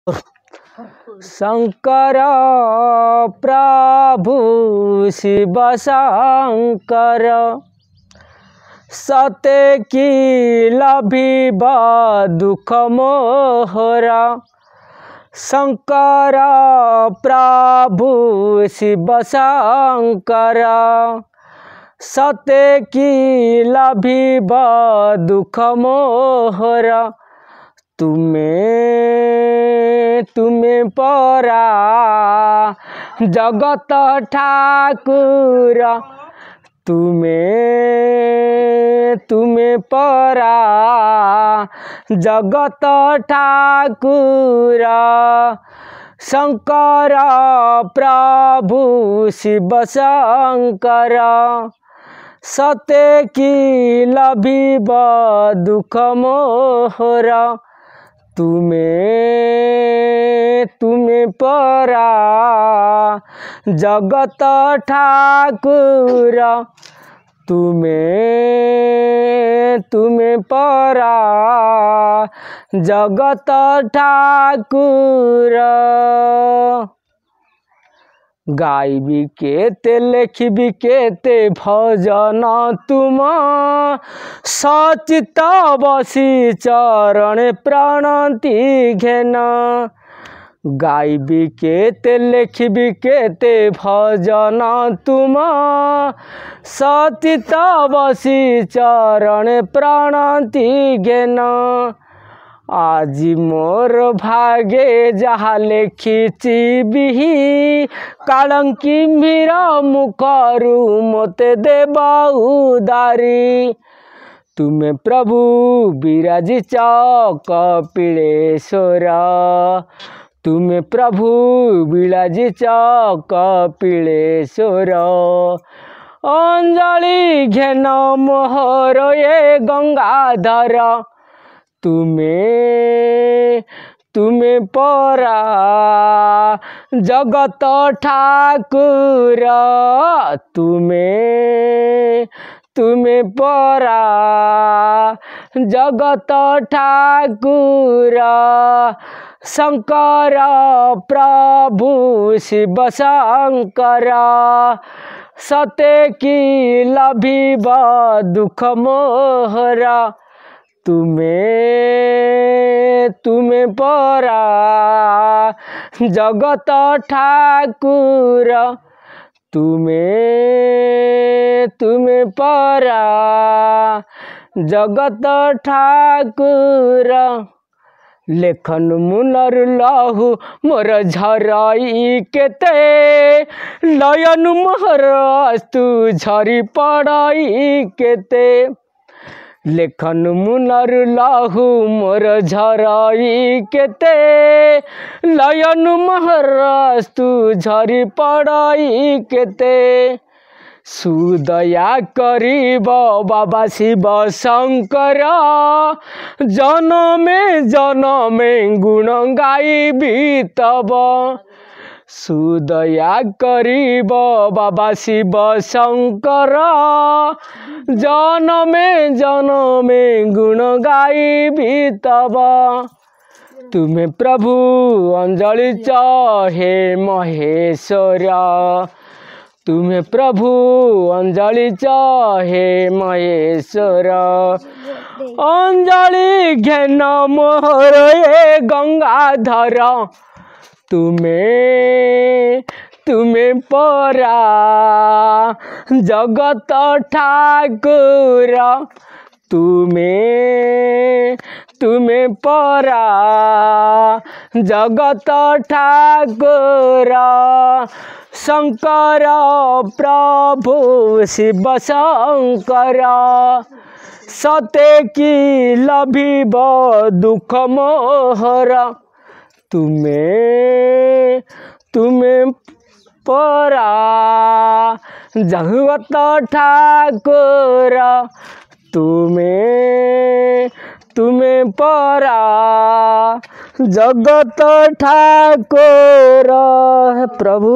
शंकर प्रभु शिव शंकर सत्य की लभिबा दुख मोहरा। शंकर प्रभु शिव शंकर सत्य की लभिबा दुख मोहरा। तुम्हें परा जगत ठाकुर तुम्हें परा जगत ठाकुर। शंकर प्रभु शिव शंकर सत्य की लभिबा दुख मोहरा। तुम्हें परा जगत ठाकुर तुम्हें परा जगत ठाकुर। गाइबी केते लेखिबी केते भजन तुम सचित बसी चरण प्रणति घेन। गाइबी केते लेखिबी केते भजन तुम सचित बसी चरण प्रणति घेन। आजी मोर भागे जहा लेखिची बिही कालंकी भीर मुखरू मते देबा उदारी। तुम्हें प्रभु विराजिच कपिलेश्वर तुम्हें प्रभु विराजिच कपिलेश्वर। अंजलि घेन मोहर ये गंगाधर तुम्हें परा जगत ठाकुर तुम्हें परा जगत ठाकुर। शंकर प्रभु शिव शंकर सत्य की लभिबा दुख मोहरा। तुम्हें परा जगत ठाकुर तुम्हें परा जगत ठाकुर। लेखन मुनर लहु मोर झराई केते नयन मोहर अस्तु झरी पड़ाई केते। लेखन मुनर लाहु मोर झराई केते लयन महरास्तु झरी पड़ाई केते। सुदया करीब बाबा शिव शंकर जनमे गुण गाइबी तब। सुदया करीब बाबा शिव शंकर जनमे गुण गाइबी तब। तुम्हें प्रभु अंजलि हे महेश्वर तुम्हें प्रभु अंजलि हे महेश्वर। अंजलि घेन मोहर ये गंगाधर तुम्हें परा जगत ठाकुर तुम्हें परा जगत ठाकुर। शंकर प्रभु शिव शंकर सत्य की लभिबा दुख मोहरा। तुम्हें परा जगत ठाकुर तुम्हें परा जगत ठाकुर। प्रभु